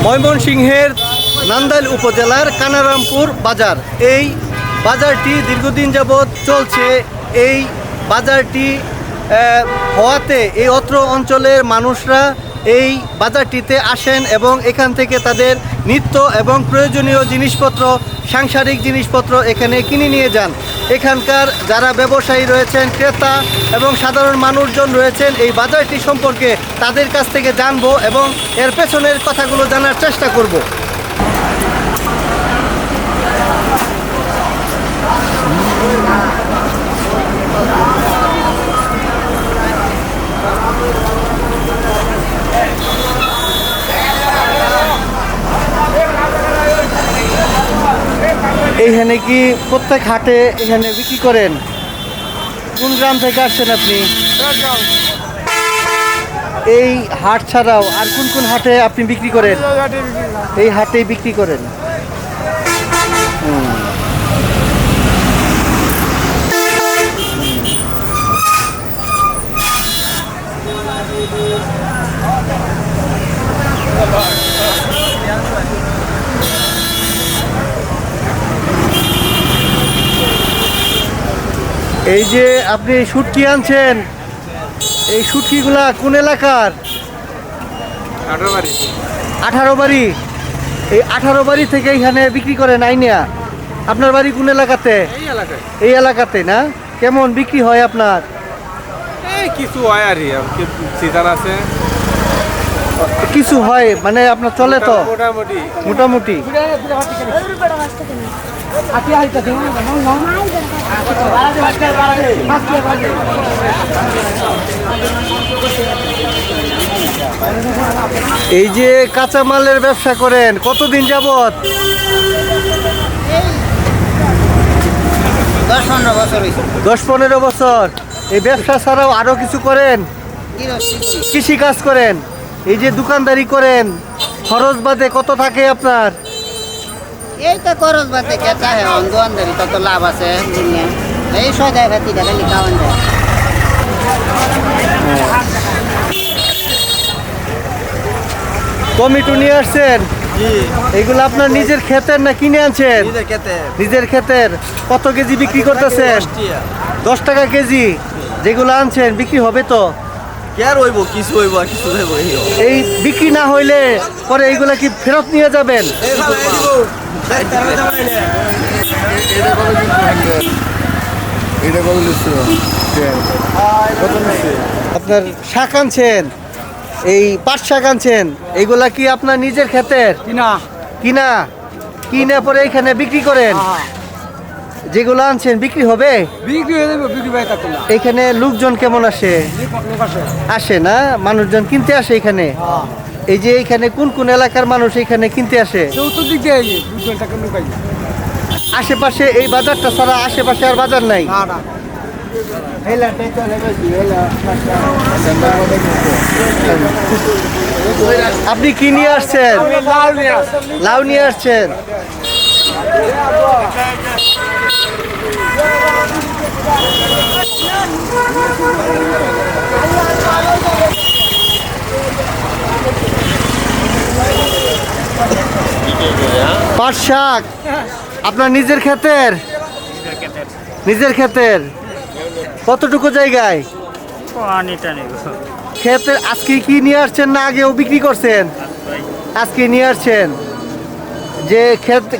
ময়মনসিংহের নান্দাইল উপজেলার কানারামপুর বাজার। এই বাজারটি দীর্ঘদিন যাবৎ চলছে। এই বাজারটি হওয়াতে এই অত্র অঞ্চলের মানুষরা এই বাজারটিতে আসেন এবং এখান থেকে তাদের নিত্য এবং প্রয়োজনীয় জিনিসপত্র, সাংসারিক জিনিসপত্র এখানে কিনে নিয়ে যান। এখানকার যারা ব্যবসায়ী রয়েছেন, ক্রেতা এবং সাধারণ মানুষজন রয়েছেন, এই বাজারটি সম্পর্কে তাদের কাছ থেকে জানবো এবং এর পেছনের কথাগুলো জানার চেষ্টা করব। এইখানে কি প্রত্যেক হাটে এখানে বিক্রি করেন? কোন গ্রাম থেকে আসছেন আপনি? এই হাট ছাড়াও আর কোন কোন হাটে আপনি বিক্রি করেন? এই হাটেই বিক্রি করেন। এই যে আপনি শুটকি আনছেন, এই শুটকিগুলা কোন এলাকার? 18 বাড়ি। এই 18 বাড়ি থেকে এখানে বিক্রি করেন আইনিয়া? আপনার বাড়ি কোন এলাকাতে? এই এলাকাতে না? কেমন বিক্রি হয় আপনার? কিছু হয় আর সিজন আছে, কিছু হয় মানে আপনার চলে তো মোটামুটি। এই যে কাঁচামালের ব্যবসা করেন কতদিন যাবত? 10-15 বছর। এই ব্যবসা ছাড়াও আরো কিছু করেন? কৃষি কাজ করেন? এই যে দোকানদারি করেন, খরচ বাদে কত থাকে আপনার? এই তো খরচ বাদে কেটা হে দোকানদারি তত লাভ আছে এই সদায় ভাতি টাকা লিখাওয়ান যায়। টমেটো নিয়ে আসছেন? এইগুলো আপনার নিজের ক্ষেতের না কিনে আনছেন? নিজের ক্ষেতের। কত কেজি বিক্রি করতেছেন? 10 টাকা কেজি। যেগুলো আনছেন বিক্রি হবে তো? এই বিক্রি না হইলে পরে এইগুলা কি ফেরত নিয়ে যাবেন? আপনার শাক আনছেন, এই পাট শাক আনছেন, এইগুলা কি আপনার নিজের ক্ষেতের? কিনা কিনে পরে এইখানে বিক্রি করেন? যেগুলো আনছেন বিক্রি হবে? এখানে লোকজন কেমন আসে? আসে না? মানুষজন কিনতে আসে এখানে? এই যে এখানে কোন কোন এলাকার মানুষ এখানে কিনতে আসে? আশেপাশে এই বাজারটা ছাড়া আশেপাশে আর বাজার নাই? আপনি কি নিয়ে আসছেন? লাউ নিয়ে আসছেন। পাট শাক আপনার নিজের ক্ষেতের? নিজের ক্ষেতের। কতটুকু জায়গায় ক্ষেতের? আজকে কি নিয়ে আসছেন না আগেও বিক্রি করছেন? আজকে নিয়ে আসছেন। যে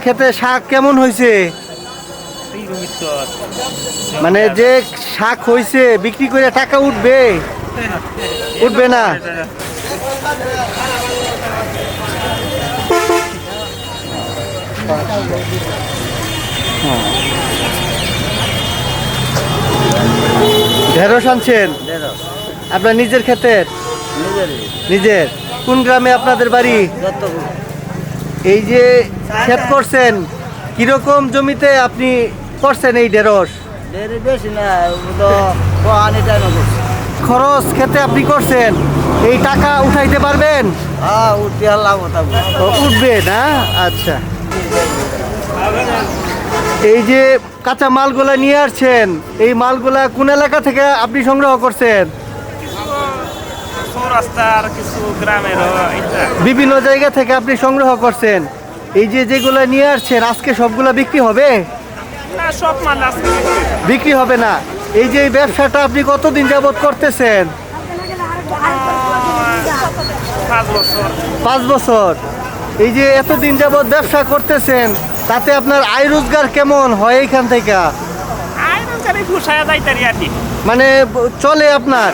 ক্ষেতে শাক কেমন হয়েছে? মানে যে শাক হয়েছে বিক্রি করে টাকা উঠবে? উঠবে না? ঢেঁড়স আনছেন আপনার নিজের ক্ষেতের? নিজের। কোন গ্রামে আপনাদের বাড়ি? এই যে ক্ষেত করছেন, কিরকম জমিতে আপনি করছেন এই ঢেঁড়স? দেরি বেশি না তো পানি টাইম করছে খরচ খেতে আপনি করছেন, এই টাকা উঠাইতে পারবেন? হ্যাঁ উঠতে আল্লাহ কথা ও, উঠবে না? আচ্ছা, এই যে কাঁচা মালগুলা নিয়ে আসছেন, এই মালগুলা কোন এলাকা থেকে আপনি সংগ্রহ করছেন? রাস্তার কিছু গ্রামের বিভিন্ন জায়গা থেকে আপনি সংগ্রহ করছেন। এই যে যেগুলা নিয়ে আসছেন আজকে সবগুলা বিক্রি হবে? না, সব মাল আজকে বিক্রি হবে না। এই যে এই ব্যবসাটা আপনি কতদিন যাবত করতেছেন? 5 বছর। 5 বছর। এই যে এতদিন যাবত ব্যবসা করতেছেন, তাতে আপনার আয় রোজগার কেমন হয় এইখান থেকে? আয় রোজগারে গুছায়া যাইতারি আর কি। মানে চলে আপনার?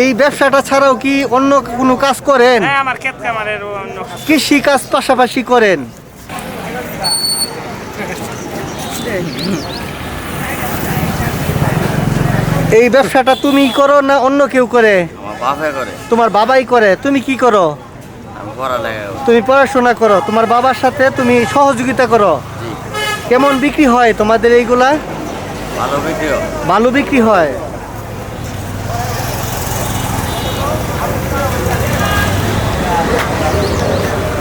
এই ব্যবসাটা ছাড়াও কি অন্য কোনো কাজ করেন? হ্যাঁ, আমার ক্ষেত খামারের অন্য কাজ। কৃষি কাজ পাশাপাশি করেন? এই ব্যবসাটা তুমি করো না অন্য কেউ করে? আমার বাপে করে তোমার বাবাই করে, তুমি কি করো? আমি পড়ালেখা করি। তুমি পড়াশোনা করো, তোমার বাবার সাথে তুমি সহযোগিতা করো। জি কেমন বিক্রি হয় তোমাদের এইগুলা? ভালো ভিডিও। ভালো বিক্রি হয়।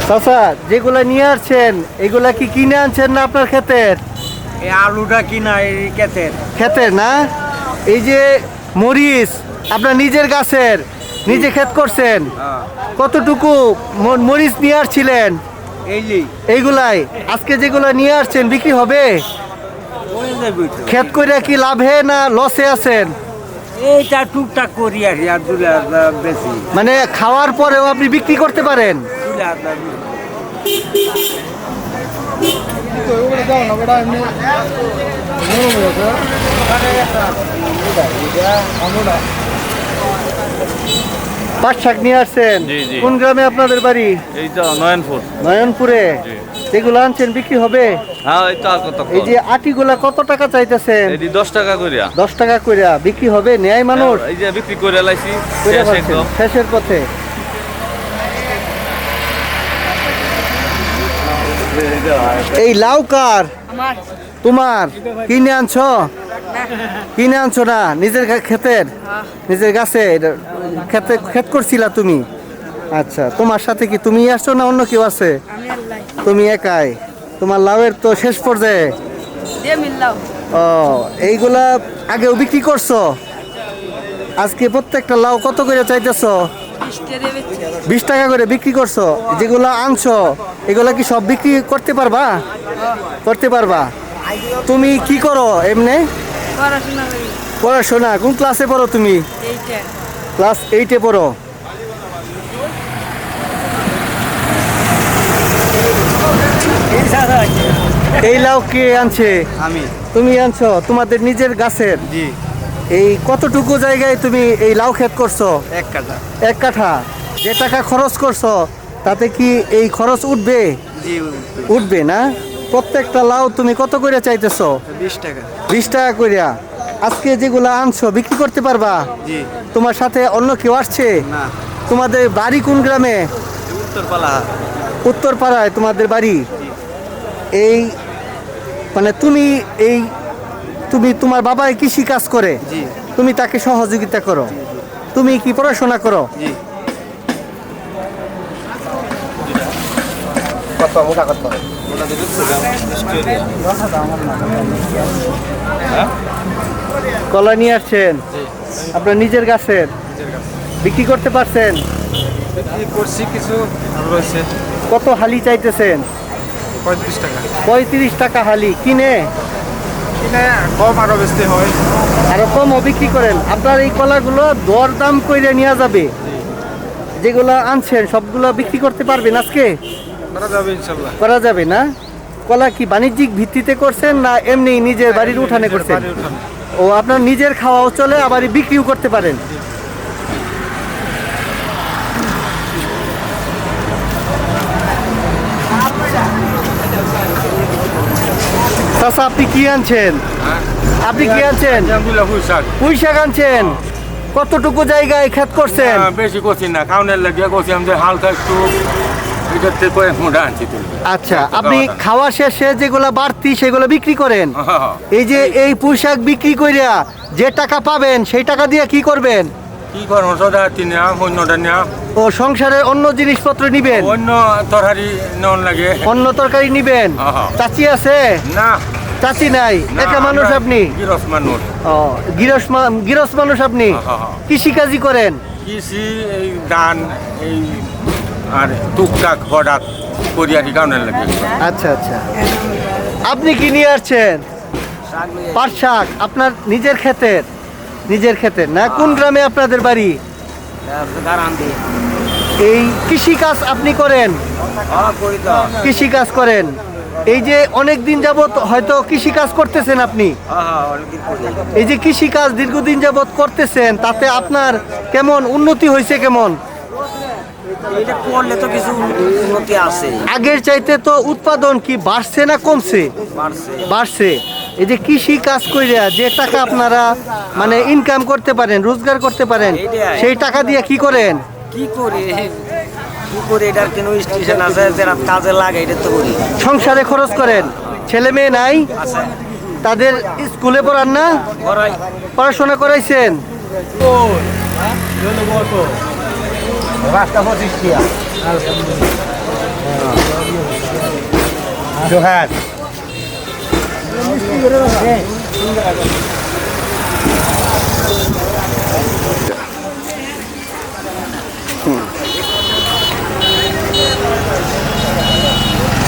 চাচা, যেগুলা নিয়ে আসছেন এগুলা কি কিনে আনছেন না আপনার ক্ষেতের? এই আলুটা কিনা এই ক্ষেতের। ক্ষেতের না? এই যে মরিচ আপনার নিজের গাছের, নিজে ক্ষেত করছেন, কতটুকু মরিচ নিয়ে আসছিলেন? এইগুলাই আজকে যেগুলা নিয়ে আসছেন বিক্রি হবে? ক্ষেত করে কি লাভে না লসে আছেন? এইটা টুকটাক করি আর কি, আর 2 লাখ বেশি। মানে খাওয়ার পরেও আপনি বিক্রি করতে পারেন? 2 লাখ পাট শাক নিয়ে আসছেন? জি, জি। কোন গ্রামে আপনাদের বাড়ি? এই তো নয়নপুর। নয়নপুরে। যেগুলো আনছেন বিক্রি হবে? হ্যাঁ, এই তো আর কত। এই যে আটিগুলা কত টাকা চাইতেছেন? এটি 10 টাকা করিয়া। 10 টাকা কইরা বিক্রি হবে? নেয় মানুষ? এই যে বিক্রি করে লাইছি কইরা পাচ্ছেন? শেষের পথে। এই লাউ কার? তোমার? কিনে আনছো? কিনে আনছো না? নিজের ক্ষেতের? নিজের গাছে খেতে ক্ষেত করছিলা তুমি? আচ্ছা, তোমার সাথে কি তুমি আসছো না অন্য কেউ আছে? তুমি একাই? তোমার লাউয়ের তো শেষ পর্যায়ে। ও, এইগুলা আগেও বিক্রি করছো? আজকে প্রত্যেকটা লাউ কত করে চাইতেছো? 20 টাকা করে বিক্রি করছো। যেগুলা আনছো এগুলা কি সব বিক্রি করতে পারবা? করতে পারবা। তুমি কি করো এমনি? পড়াশোনা। কোন ক্লাসে পড়ো তুমি? ক্লাস 8-এ পড়ো। এই লাউ কে আনছে? আমি। তুমি আনছো তোমাদের নিজের গাছের? জি। এই কতটুকু জায়গায় তুমি এই লাউ ক্ষেত করছো? 1 কাঠা। 1 কাঠা। যে টাকা খরচ করছো তাতে কি এই খরচ উঠবে? জি উঠবে না? প্রত্যেকটা লাউ তুমি কত করে চাইতেছো? 20 টাকা। 20 টাকা কইরা। আজকে যেগুলো আনছো বিক্রি করতে পারবা? জি। তোমার সাথে অন্য কেউ আসছে? না। তোমাদের বাড়ি কোন গ্রামে? উত্তরপালা। উত্তরপাড়ায় তোমাদের বাড়ি? এই মানে তুমি তোমার বাবাই কৃষি কাজ করে? জি। তুমি তাকে সহযোগিতা করো? তুমি কি পড়াশোনা করো? জি। কলা নিয়ে আসছেন? আপনার নিজের গাছের? বিক্রি করতে পারছেন? করছি কিছু রয়েছে। কত হালি চাইতেছেন? 35 টাকা। 35 টাকা হালি। কিনে কিনে কম আরো বেশি হয়। আরো কমও বিক্রি করেন? আপনার এই কলাগুলো দরদাম করে নেওয়া যাবে? যেগুলো আনছেন সবগুলো বিক্রি করতে পারবেন আজকে? করা যাবে ইনশাল্লাহ। করা যাবে না? কলা কি বাণিজ্যিক ভিত্তিতে করছেন না এমনি নিজের বাড়ির উঠানে করছেন? বাড়ির উঠানে। ও, আপনার নিজের খাওয়াও চলে আবার বিক্রিও করতে পারেন? চাচা, আপনি কি আনছেন? আপনি কি আনছেন? আলহামদুলিল্লাহ পুঁইশাক। পুঁইশাক আনছেন? কতটুকু জায়গায় ক্ষেত করছেন? বেশি করছি না, কাউনের লাগিয়ে করছি। আমাদের হালকা একটু এটার থেকে কয়েক মোটা আনছি তুমি আচ্ছা, আপনি খাওয়া শেষে যেগুলা বাড়তি সেগুলো বিক্রি করেন। এই যে এই পোশাক বিক্রি কইরা যে টাকা পাবেন সেই টাকা দিয়ে কি করবেন? কি করবো সদা তিন অন্যটা নেওয়া ও সংসারের অন্য জিনিসপত্র নিবেন, অন্য তরকারি নেওয়ার লাগে অন্য তরকারি নিবেন। হ্যাঁ। চাচি আছে? না চাচি নাই, না, একা মানুষ আমরা আপনি? গিরস মানুষ ও গিরস মানুষ আপনি? হ্যাঁ। কৃষিকাজই করেন? কৃষি এই ধান এই আর টুকটাক হঠাৎ করিয়ারি কারণের লাগে আচ্ছা আচ্ছা, আপনি কি নিয়ে আসছেন? পাট শাক আপনার নিজের ক্ষেতের? নিজের ক্ষেতের না? কোন গ্রামে আপনাদের বাড়ি? এই কৃষি কাজ আপনি করেন? কৃষি কাজ করেন, এই যে অনেক দিন যাবত হয়তো কৃষি কাজ করতেছেন আপনি। এই যে কৃষি কাজ দীর্ঘদিন যাবত করতেছেন, তাতে আপনার কেমন উন্নতি হয়েছে? কেমন এটা করলে তো কিছু উন্নতি আছে, আগের চাইতে তো উৎপাদন কি বাড়ছে না কমছে? বাড়ছে। বাড়ছে। এই যে কৃষি কাজ কইরা যে টাকা আপনারা মানে ইনকাম করতে পারেন, রোজগার করতে পারেন, সেই টাকা দিয়ে কি করেন? কি করে এটার কোনো স্টেশন আছে যারা কাজে লাগে, এটা তো করি। সংসারে খরচ করেন? ছেলে মেয়ে নাই? আছে, তাদের স্কুলে পড়ান না? করাই। পড়াশোনা করাইছেন?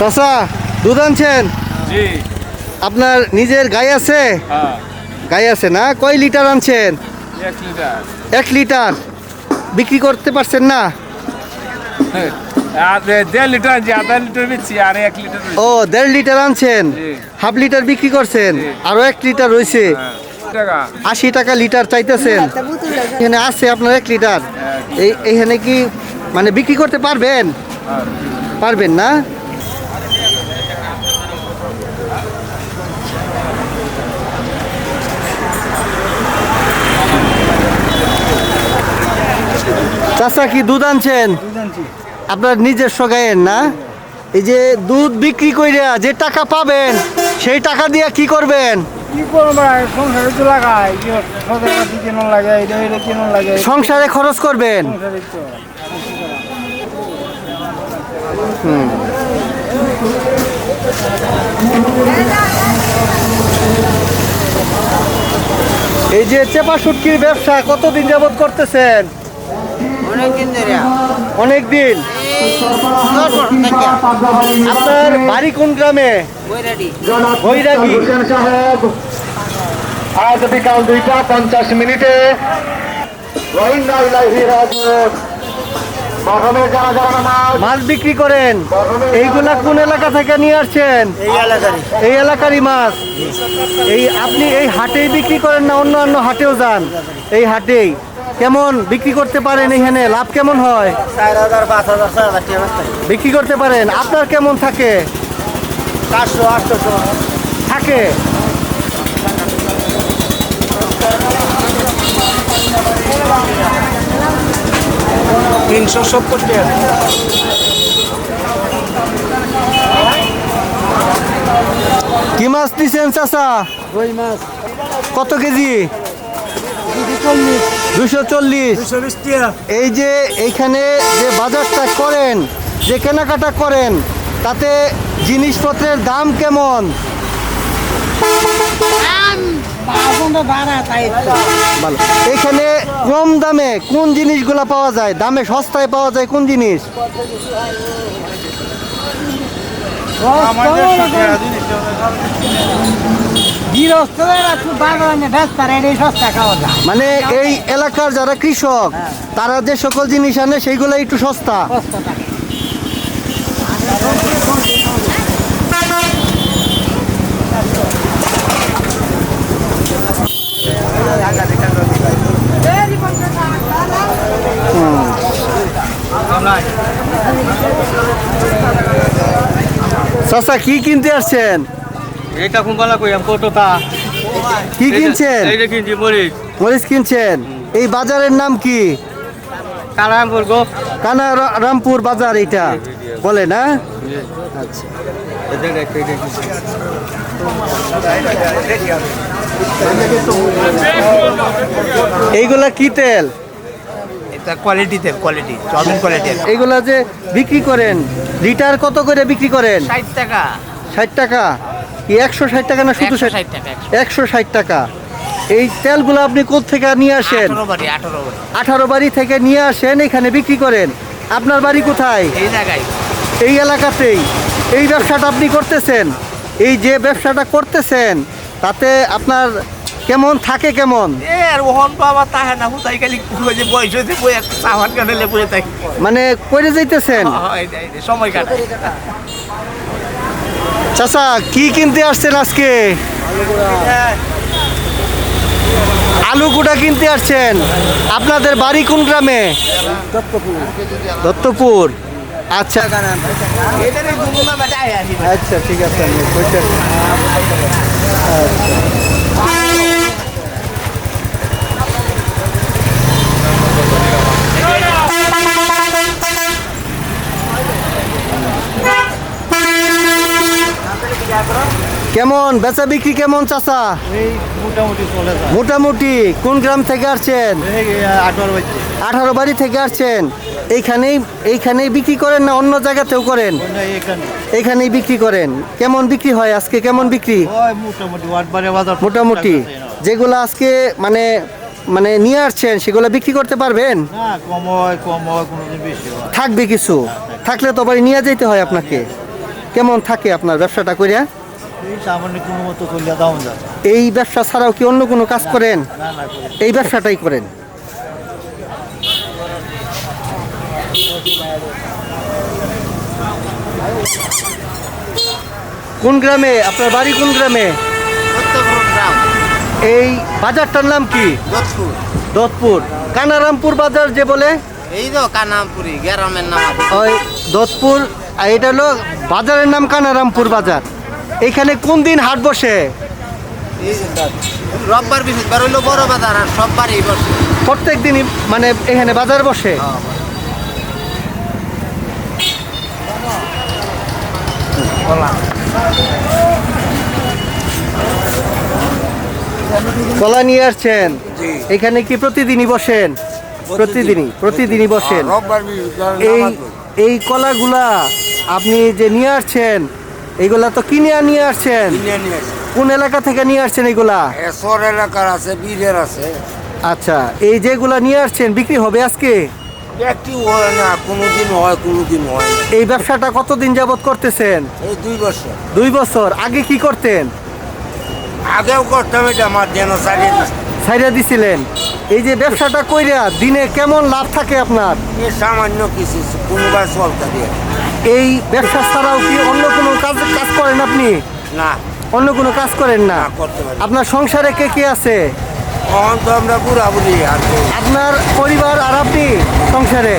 চাচা, দুধ আনছেন? জি আপনার নিজের গাই আছে? হ্যাঁ গাই আছে না? কয় লিটার আনছেন? 1 লিটার 1 লিটার। বিক্রি করতে পারছেন না? আর 1.5 লিটার যে আধা লিটার বেচি আর 1 লিটার ও 1.5 লিটার আনছেন, জি। হাফ লিটার বিক্রি করছেন, জি। আরো 1 লিটার রয়েছে। টাকা 80 টাকা লিটার চাইতেছেন। এখানে আছে আপনার 1 লিটার, এইখানে কি মানে বিক্রি করতে পারবেন? পারবেন না? চাচা কি দুধ আনছেন? আপনার নিজস্ব গায়ের না? এই যে দুধ বিক্রি কইরা যে টাকা পাবেন সেই টাকা দিয়ে কি করবেন? কি করবো সংসারে তো লাগাই সদাপাতি কেন লাগে এটা কেন লাগে সংসারে খরচ করবেন। এই যে চেপা শুটকির ব্যবসা কতদিন যাবত করতেছেন? অনেকদিন ধরে। অনেক দিন। আপনার বাড়ি কোন গ্রামে? বৈরাগী। আজ বিকাল 2:50 মাছ বিক্রি করেন, এইগুলা কোন এলাকা থেকে নিয়ে আসছেন? এই এলাকারই মাছ। এই আপনি এই হাটেই বিক্রি করেন না অন্য অন্য হাটেও যান? এই হাটেই। কেমন বিক্রি করতে পারেন? এখানে লাভ কেমন হয়? 4,000, 5,000, 6,000 টাকা বিক্রি করতে পারেন? আপনার কেমন থাকে? 400, 800 থাকে। কি মাছ নিছেন চাচা? ওই মাছ কত কেজি? 240। এই যে এইখানে যে বাজারটা করেন, যে কেনাকাটা করেন, তাতে জিনিসপত্রের দাম কেমন? ভালো। এখানে কম দামে কোন জিনিসগুলো পাওয়া যায়? দামে সস্তায় পাওয়া যায় কোন জিনিস? মানে এই এলাকার যারা কৃষক তারা যে সকল জিনিস আনে সেইগুলো একটু সস্তা। চাচা কি কিনতে আসছেন? এটা কুম্বালা কইম কতটা কি কিনছেন? এইটা কিনছি মরিচ মরিচ কিনছেন। এই বাজারের নাম কি? কালামপুর গো কানারামপুর বাজার এটা বলে না? আচ্ছা, এইগুলা কি তেল? এটা কোয়ালিটি তেল, কোয়ালিটি চাউমিন কোয়ালিটি। এইগুলা যে বিক্রি করেন লিটার কত করে বিক্রি করেন? 60 টাকা। 60 টাকা? কি 160 টাকা না শুধু 160 টাকা। 160 টাকা। এই তেলগুলো আপনি কোত্থেকে নিয়ে আসেন? 18 বাড়ি। 18 বাড়ি থেকে নিয়ে আসেন, এখানে বিক্রি করেন। আপনার বাড়ি কোথায়? এই জায়গায় এই এলাকাতেই এই ব্যবসাটা আপনি করতেছেন। এই যে ব্যবসাটা করতেছেন তাতে আপনার কেমন থাকে কেমন? আর ওহন বাবা তাহে না হুতাই খালি যে বয়স হইছে বই একটা সামান কাটালে বই তাই মানে করে যাইতেছেন? সময় কাটায়। চাচা কি কিনতে আসছেন আজকে? আলু গুঁড়া কিনতে আসছেন। আপনাদের বাড়ি কোন গ্রামে? দত্তপুর। আচ্ছা এটারে দুগুনা বাটায় আসি। আচ্ছা ঠিক আছে, আমি কইতে- কেমন বেচা বিক্রি কেমন চাচা? মোটামুটি। কোন গ্রাম থেকে আসছেন? 18 বাড়ি থেকে আসছেন। এইখানেই বিক্রি করেন না অন্য জায়গাতেও করেন? এইখানেই বিক্রি করেন। কেমন বিক্রি হয় আজকে? কেমন বিক্রি? মোটামুটি। যেগুলো আজকে মানে মানে নিয়ে আসছেন সেগুলো বিক্রি করতে পারবেন? থাকবে কিছু? থাকলে তো বাড়ি নিয়ে যেতে হয় আপনাকে। কেমন থাকে আপনার ব্যবসাটা করিয়া? এই ব্যবসা ছাড়াও কি অন্য কোনো কাজ করেন? এই ব্যবসাটাই করেন। কোন গ্রামে? আপনার বাড়ি কোন গ্রামে? এই বাজারটার নাম কি? দত্তপুর। কানারামপুর বাজার যে বলে? এই তো কানামপুরি গ্রামের নাম। ওই দত্তপুর। আর এটা হলো বাজারের নাম কানারামপুর বাজার। এইখানে কোন দিন হাট বসে? রোববার বৃহস্পতিবার হইলো বড় বাজার, আর সব বাড়ি বসে। প্রত্যেক দিনই মানে এখানে বাজার বসে? কলা নিয়ে আসছেন? এখানে কি প্রতিদিনই বসেন? প্রতিদিনই বসেন। এই এই কলাগুলা আপনি যে নিয়ে আসছেন এইগুলা তো কিনে নিয়ে আসছেন? কোন এলাকা থেকে নিয়ে আসছেন এইগুলা? এসর এলাকার আছে, বীরের আছে। আচ্ছা, এই যেগুলা নিয়ে আসছেন বিক্রি হবে আজকে? একটি হয় না, কোনোদিন হয় কোনোদিন হয় না। এই ব্যবসাটা কতদিন যাবত করতেছেন? এই 2 বছর। 2 বছর। আগে কি করতেন? আগেও করতাম, এটা আমার যেন চালিয়ে দিচ্ছে। ছাইরা দিছিলেন। এই যে ব্যবসাটা কইরা দিনে কেমন লাভ থাকে আপনার? এই সামান্য কিছু কোনোবার চলতে দিয়ে এই ব্যবসা ছাড়াও কি অন্য কোনো কাজ করেন আপনি? না, অন্য কোনো কাজ করেন না? করতে পারি। আপনার সংসারে কে কে আছে? তখন তো আমরা বুড়া বুড়ি আর কি। আপনার পরিবার আর আপনি সংসারে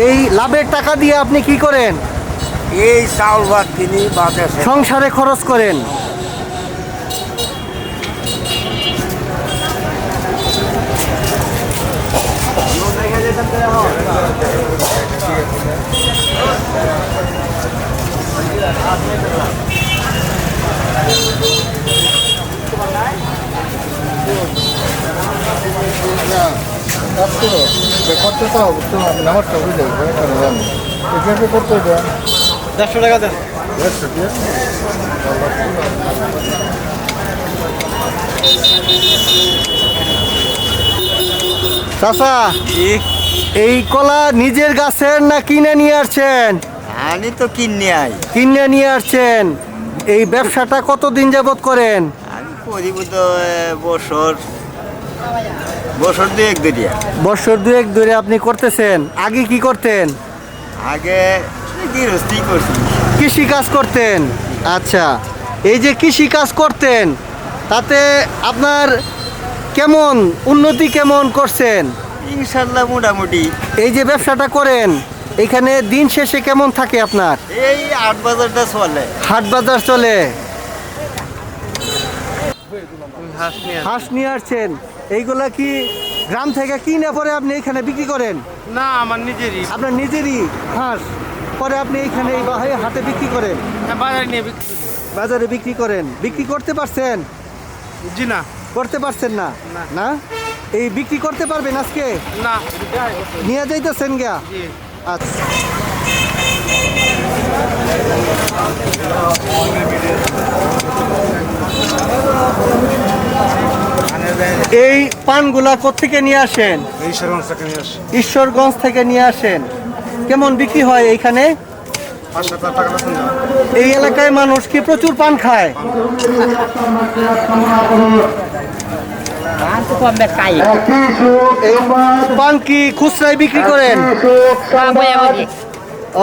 এই লাভের টাকা দিয়ে আপনি কি করেন? এই চাউল ভাত কিনি, বাজার সংসারে খরচ করেন। চাচা এই কলা নিজের গাছের না কিনে নিয়ে আসছেন? আমি তো কিনে আই। কিনে নিয়ে আসছেন। এই ব্যবসাটা কতদিন যাবত করেন? আমি করিব তো বছর 2 ধরিয়া। বছর 2 ধরে আপনি করতেছেন। আগে কি করতেন? আগে গৃহস্থী করছি। কৃষি কাজ করতেন। আচ্ছা, এই যে কৃষি কাজ করতেন তাতে আপনার কেমন উন্নতি কেমন করছেন? ইনশাল্লাহ মোটামুটি। এই যে ব্যবসাটা করেন এখানে দিন শেষে কেমন থাকে আপনার? এই 8 বাজারটা চলে। হাট বাজার চলে। হাঁস নিয়ে আসছেন। এইগুলা কি গ্রাম থেকে কিনে পরে আপনি এখানে বিক্রি করেন? না আমার নিজেরই আপনার নিজেরই হাঁস, পরে আপনি এইখানে এই হাটে বিক্রি করেন, বাজারে নিয়ে বিক্রি করি। বাজারে বিক্রি করেন। বিক্রি করতে পারছেন? জি না করতে পারছেন না? না। না, এই বিক্রি করতে পারবেন আজকে? না নিয়ে যাইতেছেন গা? জি। আচ্ছা। এই পানগুলা কোত্থেকে নিয়ে আসেন? ঈশ্বরগঞ্জ থেকে নিয়ে আসেন। কেমন বিক্রি হয় এইখানে? এই এলাকায় মানুষ কি প্রচুর পান খায়? এই পান কি খুচরায় বিক্রি করেন?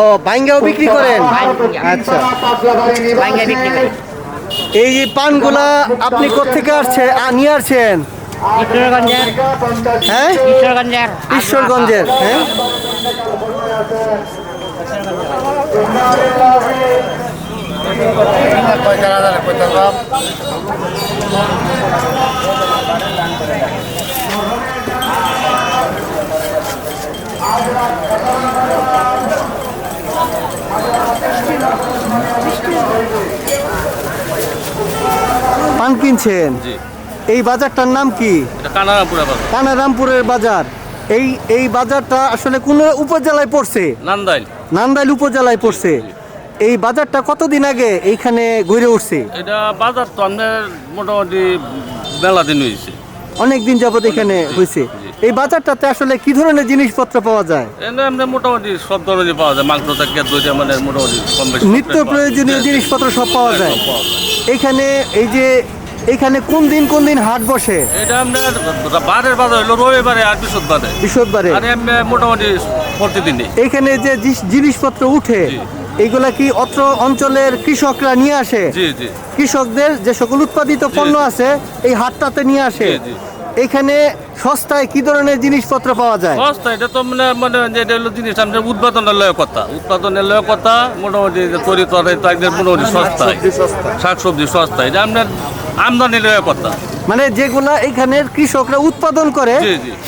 ও, ভাঙ্গাও বিক্রি করেন? আচ্ছা। এই পানগুলা আপনি কোত্থেকে নিয়ে আসছেন? হ্যাঁ, ঈশ্বরগঞ্জের। হ্যাঁ, পান কিনছেন? এই বাজারটার নাম কি? কানারামপুরের বাজার। এই বাজারটা আসলে কোন উপজেলায় পড়ছে? নান্দাইল উপজেলায় পড়ছে। এই বাজারটা কতদিন আগে এইখানে গড়ে উঠছে? এটা বাজার তো আমাদের মোটামুটি মেলা দিন হয়েছে। অনেক দিন যাবত এখানে হয়েছে। এই বাজারটাতে আসলে কি ধরনের জিনিসপত্র পাওয়া যায়? এখানে আমরা মোটামুটি সব ধরনের পাওয়া যায়, মাংস থেকে দইটা মানে মোটামুটি কম বেশি নিত্য প্রয়োজনীয় জিনিসপত্র সব পাওয়া যায় এখানে। এইখানে কোন দিন হাট বসে? এটা আমরা বারের বাজার হলো রবিবারে আর বৃহস্পতিবারে। আর এমনি মোটামুটি প্রতিদিনই এইখানে যে জিনিসপত্র উঠে এইগুলা কি অত্র অঞ্চলের কৃষকরা নিয়ে আসে? কৃষকদের যে সকল উৎপাদিত পণ্য আছে এই হাটটাতে নিয়ে আসে। এখানে সস্তায় কি ধরনের জিনিসপত্র পাওয়া যায়? সস্তা এটা তো মানে যেটা হলো জিনিস আমাদের উৎপাদনের লয় কথা মোটামুটি তরি তরকারি তো একদম মোটামুটি সস্তায়, শাকসবজি সস্তা, এটা আপনার আমদানি লয় কথা। মানে যেগুলা এখানের কৃষকরা উৎপাদন করে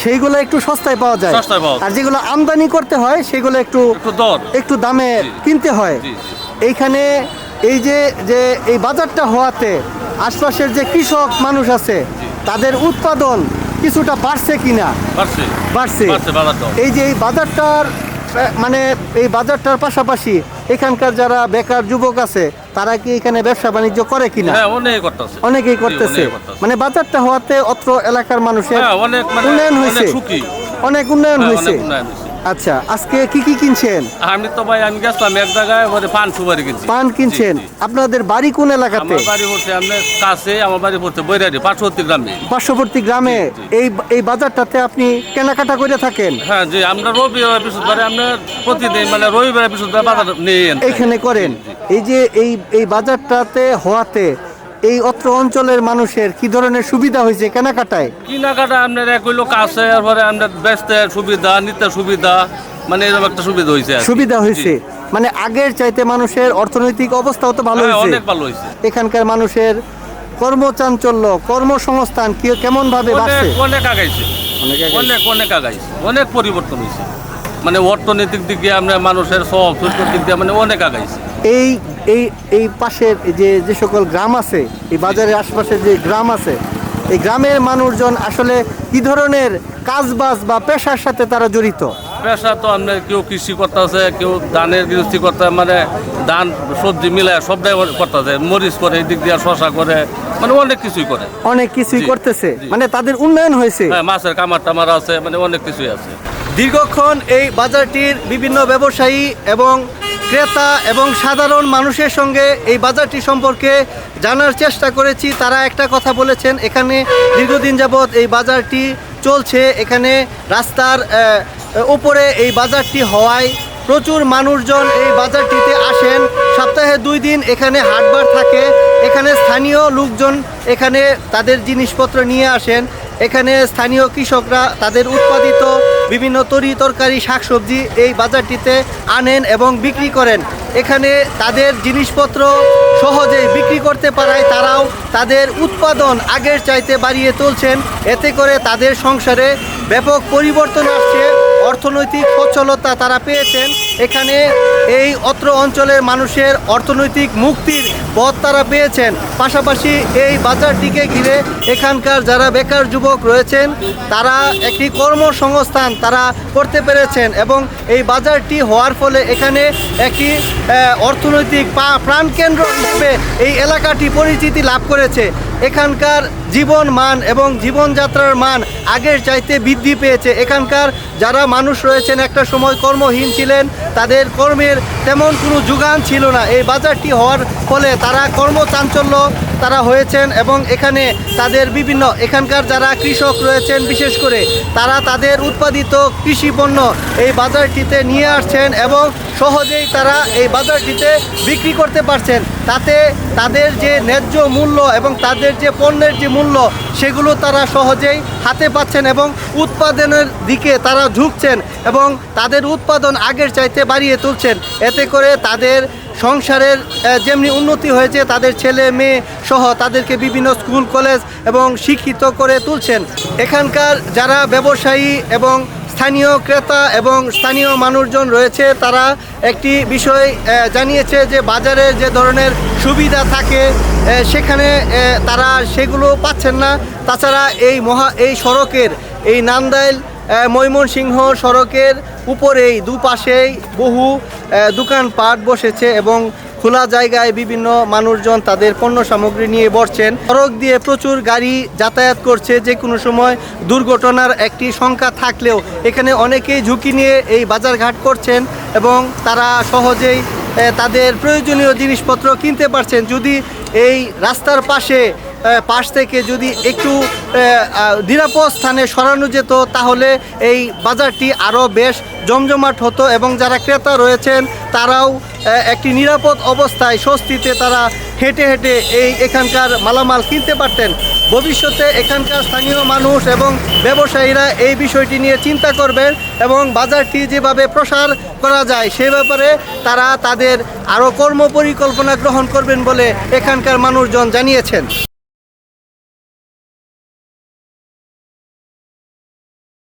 সেইগুলো একটু সস্তায় পাওয়া যায়, আর যেগুলো আমদানি করতে হয় সেগুলো একটু দামে কিনতে হয়। এইখানে এই যে এই বাজারটা হওয়াতে আশপাশের যে কৃষক মানুষ আছে তাদের উৎপাদন কিছুটা বাড়ছে কিনা? বাড়ছে। এই যে এই বাজারটার মানে এই বাজারটার পাশাপাশি এখানকার যারা বেকার যুবক আছে তারা কি এখানে ব্যবসা বাণিজ্য করে কিনা? অনেকেই করতেছে। মানে বাজারটা হওয়াতে অত্র এলাকার মানুষের উন্নয়ন হয়েছে, অনেক উন্নয়ন হয়েছে। আচ্ছা, আজকে কি কিনছেন? আমি তো ভাই আমি গেছিলাম এক জায়গায় পান সুপারি কিনছি। পান কিনছেন? আপনাদের বাড়ি কোন এলাকাতে? আমার বাড়ি পড়ছে আমাদের কাছে, আমার বাড়ি পড়ছে বৈরাটি পার্শ্ববর্তী গ্রামে। এই বাজারটাতে আপনি কেনাকাটা করে থাকেন? হ্যাঁ জি, আমরা রবিবার বৃহস্পতিবারে আমরা প্রতিদিন মানে রবিবার বৃহস্পতিবার বাজার নিয়ে এইখানে করেন। এই যে এই বাজারটাতে হওয়াতে এই অত্র অঞ্চলের মানুষের কি ধরনের সুবিধা হয়েছে কেনাকাটায়? আপনার এক হইলো কাছে, এরপরে আমরা ব্যস্তের সুবিধা, নিত্যের সুবিধা, মানে এরকম একটা সুবিধা হয়েছে। মানে আগের চাইতে মানুষের অর্থনৈতিক অবস্থাও তো ভালো হয়েছে, অনেক ভালো হয়েছে। এখানকার মানুষের কর্মচাঞ্চল্য, কর্মসংস্থান কেমন ভাবে বাড়ছে? অনেক আগাইছে, অনেক পরিবর্তন হয়েছে। মানে অর্থনৈতিক দিক দিয়ে আমরা মানুষের সব দিক দিয়ে মানে অনেক আগাইছে। এই পাশের যে সকল গ্রাম আছে, এই বাজারের আশপাশে যে গ্রাম আছে, এই গ্রামের মানুষজন আসলে কি ধরনের কাজবাজ বা পেশার সাথে তারা জড়িত? পেশা তো আমরা কেউ কৃষি করতেছে, কেউ ধানের গৃহস্থী করতে, মানে ধান সবজি মিলায় সবটাই করতেছে, মরিচ করে, এই দিক দিয়ে শশা করে, মানে অনেক কিছুই করতেছে। মানে তাদের উন্নয়ন হয়েছে। হ্যাঁ, মাছের কামার টামার আছে, মানে অনেক কিছুই আছে। দীর্ঘক্ষণ এই বাজারটির বিভিন্ন ব্যবসায়ী এবং ক্রেতা এবং সাধারণ মানুষের সঙ্গে এই বাজারটি সম্পর্কে জানার চেষ্টা করেছি। তারা একটা কথা বলেছেন, এখানে দীর্ঘদিন যাবৎ এই বাজারটি চলছে। এখানে রাস্তার উপরে এই বাজারটি হওয়ায় প্রচুর মানুষজন এই বাজারটিতে আসেন। সপ্তাহে 2 দিন এখানে হাটবার থাকে। এখানে স্থানীয় লোকজন এখানে তাদের জিনিসপত্র নিয়ে আসেন। এখানে স্থানীয় কৃষকরা তাদের উৎপাদিত বিভিন্ন তরকারি শাকসবজি এই বাজারটিতে আনেন এবং বিক্রি করেন। এখানে তাদের জিনিসপত্র সহজেই বিক্রি করতে পারায় তারাও তাদের উৎপাদন আগের চাইতে বাড়িয়ে তুলছেন। এতে করে তাদের সংসারে ব্যাপক পরিবর্তন আসছে, অর্থনৈতিক সচ্ছলতা তারা পেয়েছেন। এখানে এই অত্র অঞ্চলের মানুষের অর্থনৈতিক মুক্তির পথ তারা পেয়েছেন। পাশাপাশি এই বাজারটিকে ঘিরে এখানকার যারা বেকার যুবক রয়েছেন তারা একটি কর্মসংস্থান তারা করতে পেরেছেন এবং এই বাজারটি হওয়ার ফলে এখানে একটি অর্থনৈতিক প্রাণকেন্দ্র হিসেবে এই এলাকাটি পরিচিতি লাভ করেছে। এখানকার জীবন মান এবং জীবনযাত্রার মান আগের চাইতে বৃদ্ধি পেয়েছে। এখানকার যারা মানুষ রয়েছেন একটা সময় কর্মহীন ছিলেন, তাদের কর্মের তেমন কোনো যোগান ছিল না। এই বাজারটি হওয়ার ফলে তারা কর্মচাঞ্চল্য তারা হয়েছেন এবং এখানে তাদের বিভিন্ন এখানকার যারা কৃষক রয়েছেন বিশেষ করে তারা তাদের উৎপাদিত কৃষি পণ্য এই বাজারটিতে নিয়ে আসছেন এবং সহজেই তারা এই বাজারটিতে বিক্রি করতে পারছেন। তাতে তাদের যে ন্যায্য মূল্য এবং তাদের যে পণ্যের যে মূল্য সেগুলো তারা সহজেই হাতে পাচ্ছেন এবং উৎপাদনের দিকে তারা ঝুঁকছেন এবং তাদের উৎপাদন আগের চাইতে বাড়িয়ে তুলছেন। এতে করে তাদের সংসারের যেমনি উন্নতি হয়েছে, তাদের ছেলে মেয়ে সহ তাদেরকে বিভিন্ন স্কুল কলেজ এবং শিক্ষিত করে তুলছেন। এখানকার যারা ব্যবসায়ী এবং স্থানীয় ক্রেতা এবং স্থানীয় মানুষজন রয়েছে তারা একটি বিষয় জানিয়েছে যে বাজারে যে ধরনের সুবিধা থাকে সেখানে তারা সেগুলো পাচ্ছেন না। তাছাড়া এই সড়কের এই নান্দাইল ময়মনসিংহ সড়কের উপরেই দুপাশেই বহু দোকানপাট বসেছে এবং খোলা জায়গায় বিভিন্ন মানুষজন তাদের পণ্য সামগ্রী নিয়ে বসছেন। সড়ক দিয়ে প্রচুর গাড়ি যাতায়াত করছে, যে কোনো সময় দুর্ঘটনার একটি সংখ্যা থাকলেও এখানে অনেকেই ঝুঁকি নিয়ে এই বাজারঘাট করছেন এবং তারা সহজেই তাদের প্রয়োজনীয় জিনিসপত্র কিনতে পারছেন। যদি এই রাস্তার পাশ থেকে যদি একটু নিরাপদ স্থানে সরানো যেত তাহলে এই বাজারটি আরও বেশ জমজমাট হতো এবং যারা ক্রেতা রয়েছেন তারাও একটি নিরাপদ অবস্থায় স্বস্তিতে তারা হেঁটে হেঁটে এখানকার মালামাল কিনতে পারতেন। ভবিষ্যতে এখানকার স্থানীয় মানুষ এবং ব্যবসায়ীরা এই বিষয়টি নিয়ে চিন্তা করবেন এবং বাজারটি যেভাবে প্রসার করা যায় সে ব্যাপারে তারা তাদের আরও কর্মপরিকল্পনা গ্রহণ করবেন বলে এখানকার মানুষজন জানিয়েছেন।